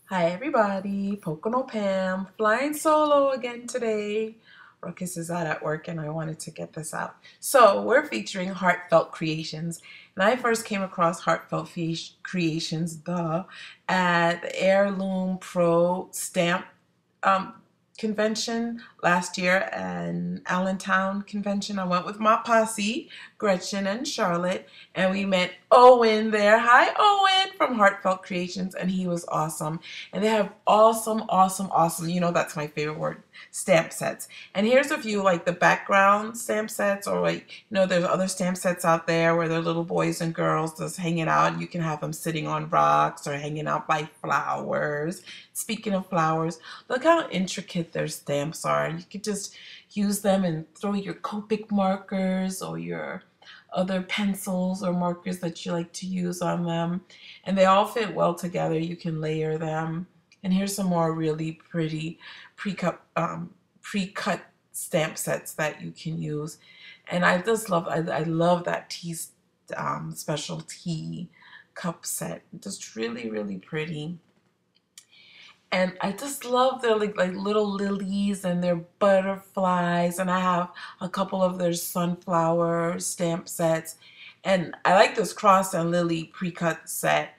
Hi everybody, Pocono Pam, flying solo again today. Ruckus is out at work and I wanted to get this out. So we're featuring Heartfelt Creations. And I first came across Heartfelt Creations, at the Heirloom Pro Stamp convention last year, an Allentown convention. I went with my posse, Gretchen and Charlotte, and we met Owen there. Hi Owen from Heartfelt Creations, and he was awesome. And they have awesome, you know, that's my favorite word, stamp sets. And here's a few, like the background stamp sets, or like, you know, there's other stamp sets out there where they're little boys and girls just hanging out. You can have them sitting on rocks or hanging out by flowers. Speaking of flowers, look how intricate their stamps are. You could just use them and throw your Copic markers or your other pencils or markers that you like to use on them. And they all fit well together. You can layer them. And here's some more really pretty pre-cut stamp sets that you can use. And I just love, I love that tea, special tea cup set. Just really pretty. And I just love their like little lilies and their butterflies. And I have a couple of their sunflower stamp sets. And I like this cross and lily pre-cut set.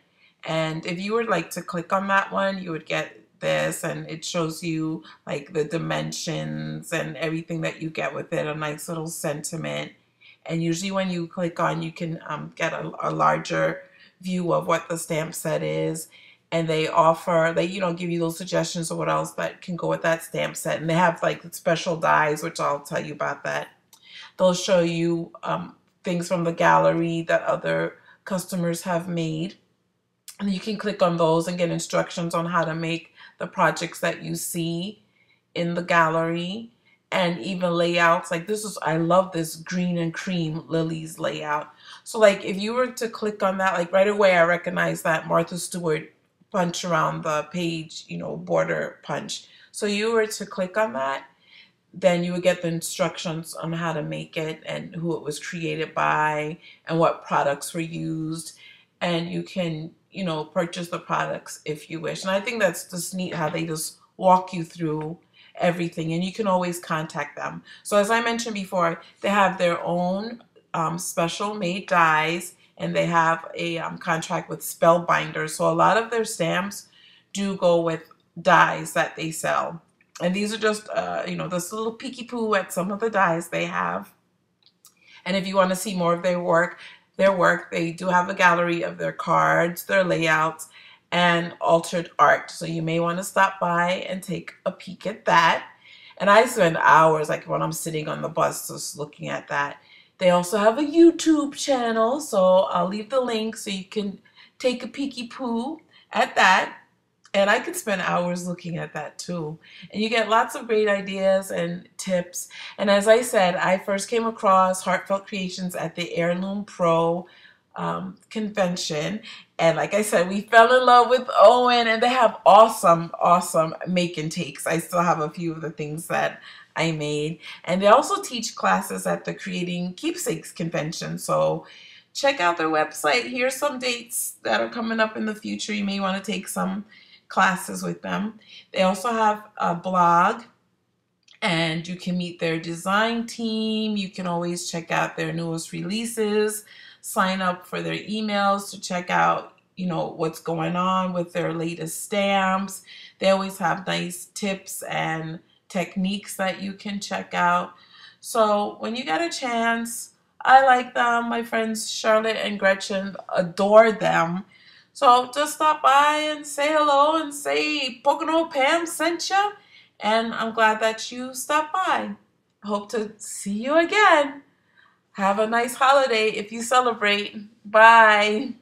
And if you would like to click on that one, you would get this, and it shows you like the dimensions and everything that you get with it, a nice little sentiment. And usually when you click on, you can get a larger view of what the stamp set is. And they offer, they, you know, give you those suggestions of what else that can go with that stamp set. And they have like special dies, which I'll tell you about that. They'll show you things from the gallery that other customers have made. And you can click on those and get instructions on how to make the projects that you see in the gallery, and even layouts. Like this is, I love this green and cream lilies layout. So like if you were to click on that, like right away I recognize that Martha Stewart punch around the page, you know, border punch. So you were to click on that, then you would get the instructions on how to make it and who it was created by and what products were used. And you can, you know, purchase the products if you wish. And I think that's just neat how they just walk you through everything, and you can always contact them. So as I mentioned before, they have their own special made dies, and they have a contract with Spellbinders. So a lot of their stamps do go with dies that they sell. And these are just, you know, this little peeky poo at some of the dies they have. And if you want to see more of their work, they do have a gallery of their cards, their layouts, and altered art. So you may want to stop by and take a peek at that. And I spend hours, like when I'm sitting on the bus, just looking at that. They also have a YouTube channel, so I'll leave the link so you can take a peeky poo at that. And I could spend hours looking at that too. And you get lots of great ideas and tips. And as I said, I first came across Heartfelt Creations at the Heirloom Pro convention. And like I said, we fell in love with Owen, and they have awesome make and takes. I still have a few of the things that I made. And they also teach classes at the Creating Keepsakes convention. So check out their website. Here's some dates that are coming up in the future. You may want to take some classes with them. They also have a blog, and you can meet their design team. You can always check out their newest releases, sign up for their emails to check out, you know, what's going on with their latest stamps. They always have nice tips and techniques that you can check out. So when you get a chance, I like them. My friends Charlotte and Gretchen adore them. So just stop by and say hello and say Pocono Pam sent you. And I'm glad that you stopped by. Hope to see you again. Have a nice holiday if you celebrate. Bye.